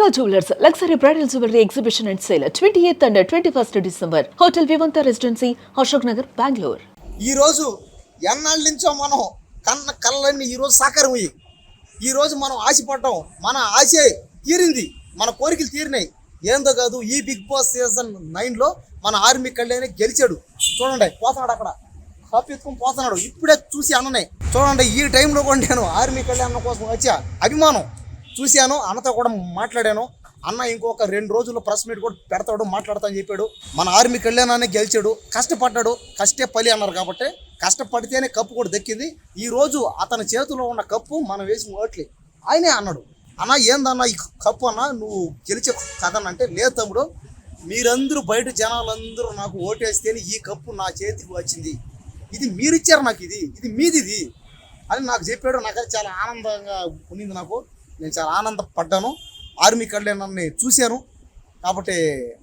Mega Jewelers Luxury Bridal Jewelry Exhibition and Sale 28th and 21st December. Hotel Vivanta Residency, Ashok Nagar, Bangalore. ఈ రోజు ఎన్నాళ్ళ నుంచో మనం కన్న కళ్ళన్నీ ఈ రోజు సాకారమయ్యి ఈ రోజు మనం ఆశపడ్డాం, మన ఆశ తీరింది, మన కోరికలు తీరినాయి. ఏందో కాదు, ఈ బిగ్ బాస్ సీజన్ 9లో మన ఆర్మీ కళ్యాణ్ గెలిచాడు. చూడండి, పోతున్నాడు అక్కడ కప్పు ఎత్తుకొని పోతున్నాడు. ఇప్పుడే చూసి అన్ననే చూడండి. ఈ టైంలో కూడా నేను ఆర్మీ కళ్యాణ్ కోసం వచ్చా, అభిమానం చూశాను. అన్నతో కూడా మాట్లాడాను. అన్న ఇంకొక 2 రోజుల్లో ప్రెస్ మీట్ కూడా పెడతాడు, మాట్లాడతా అని చెప్పాడు. మన ఆర్మీ కళ్యాణాన్ని గెలిచాడు, కష్టపడ్డాడు, కష్టే పలి అన్నారు కాబట్టి కష్టపడితేనే కప్పు కూడా దక్కింది. ఈ రోజు అతని చేతిలో ఉన్న కప్పు మనం వేసిన ఓట్లే. ఆయనే అన్నాడు, అన్న ఏందన్నా ఈ కప్పు అన్న నువ్వు గెలిచే కదనంటే, లేదు తమ్ముడు, మీరందరూ బయట జనాలందరూ నాకు ఓటేస్తేనే ఈ కప్పు నా చేతికి వచ్చింది, ఇది మీరిచ్చారు నాకు, ఇది మీది అని నాకు చెప్పాడు. నాకైతే చాలా ఆనందంగా ఉన్నింది. నేను చాలా ఆనందపడ్డాను. ఆర్మీ కళ్యాణాన్ని చూశాను కాబట్టి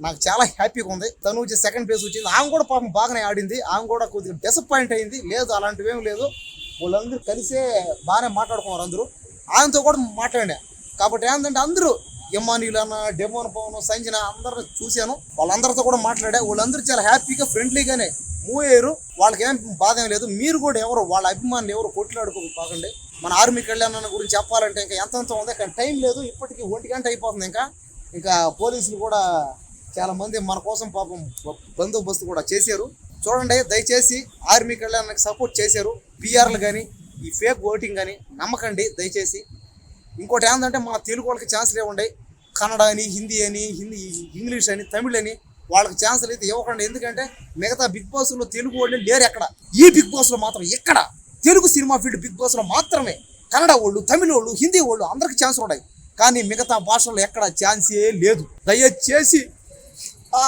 నాకు చాలా హ్యాపీగా ఉంది. తనూజ సెకండ్ ప్లేస్ వచ్చింది. ఆమె కూడా పాపం బాగానే ఆడింది. ఆమె కూడా కొద్దిగా డిసప్పాయింట్ అయింది. లేదు అలాంటివి ఏం లేదు, వాళ్ళందరూ కలిసే బాగానే మాట్లాడుకున్నారు. అందరూ ఆయనతో కూడా మాట్లాడా కాబట్టి ఏంటంటే అందరూ యమ్మానీలన్న, డెమోన్ పవన్, సంజన అందరూ చూశాను. వాళ్ళందరితో కూడా మాట్లాడా. వాళ్ళందరూ చాలా హ్యాపీగా ఫ్రెండ్లీగానే మూవ్ అయ్యారు. వాళ్ళకి ఏం బాధ ఏం లేదు. మీరు కూడా ఎవరు వాళ్ళ అభిమానులు ఎవరు కొట్లాడుకోకండి. మన ఆర్మీ కళ్యాణ్ గురించి చెప్పాలంటే ఇంకా ఎంతంత ఉంది, కానీ టైం లేదు. ఇప్పటికీ 1 గంట అయిపోతుంది. ఇంకా పోలీసులు కూడా చాలా మంది మన కోసం పాపం బందోబస్తు కూడా చేశారు. చూడండి, దయచేసి ఆర్మీ కళ్యాణ్కి సపోర్ట్ చేశారు. పిఆర్లు కానీ ఈ ఫేక్ ఓటింగ్ కానీ నమ్మకండి దయచేసి. ఇంకోటి ఏంటంటే మన తెలుగు వాళ్ళకి ఛాన్స్లు ఇవ్వండి. కన్నడ అని, హిందీ అని, ఇంగ్లీష్ అని, తమిళ్ అని వాళ్ళకి ఛాన్సులు అయితే ఇవ్వకండి. ఎందుకంటే మిగతా బిగ్ బాస్లో తెలుగు వాళ్ళు లేరు ఎక్కడ. ఈ బిగ్ బాస్లో మాత్రం ఎక్కడ తెలుగు సినిమా ఫీల్డ్ బిగ్ బాస్లో మాత్రమే కన్నడ వాళ్ళు, తమిళ వాళ్ళు, హిందీ వాళ్ళు అందరికి ఛాన్స్ ఉన్నాయి. కానీ మిగతా భాషల్లో ఎక్కడ ఛాన్సే లేదు. దయచేసి ఆ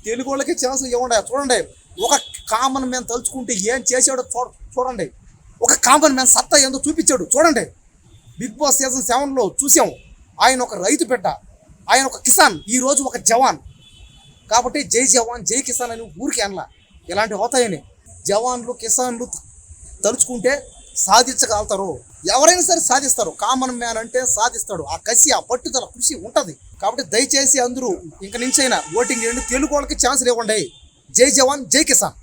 తెలుగు వాళ్ళకి ఛాన్సులు ఇవ్వండి. చూడండి, ఒక కామన్ మ్యాన్ తలుచుకుంటే ఏం చేశాడో చూడండి. ఒక కామన్ మ్యాన్ సత్తా ఏందో చూపించాడు. చూడండి, బిగ్ బాస్ సీజన్ 7లో చూసాము. ఆయన ఒక రైతు బిడ్డ, ఆయన ఒక కిసాన్, ఈరోజు ఒక జవాన్. కాబట్టి జై జవాన్ జై కిసాన్ అని ఊరికి అనలా, ఇలాంటివి అవుతాయని. జవాన్లు కిసాన్లు తలుచుకుంటే సాధించగలుగుతారు. ఎవరైనా సరే సాధిస్తారు. కామన్ మ్యాన్ అంటే సాధిస్తాడు. ఆ కసి, ఆ పట్టుదల, కృషి ఉంటుంది. కాబట్టి దయచేసి అందరూ ఇంక నుంచైనా ఓటింగ్ చేయండి. తెలుగు వాళ్ళకి ఛాన్స్ ఇవ్వండి. జై జవాన్ జై కిసాన్.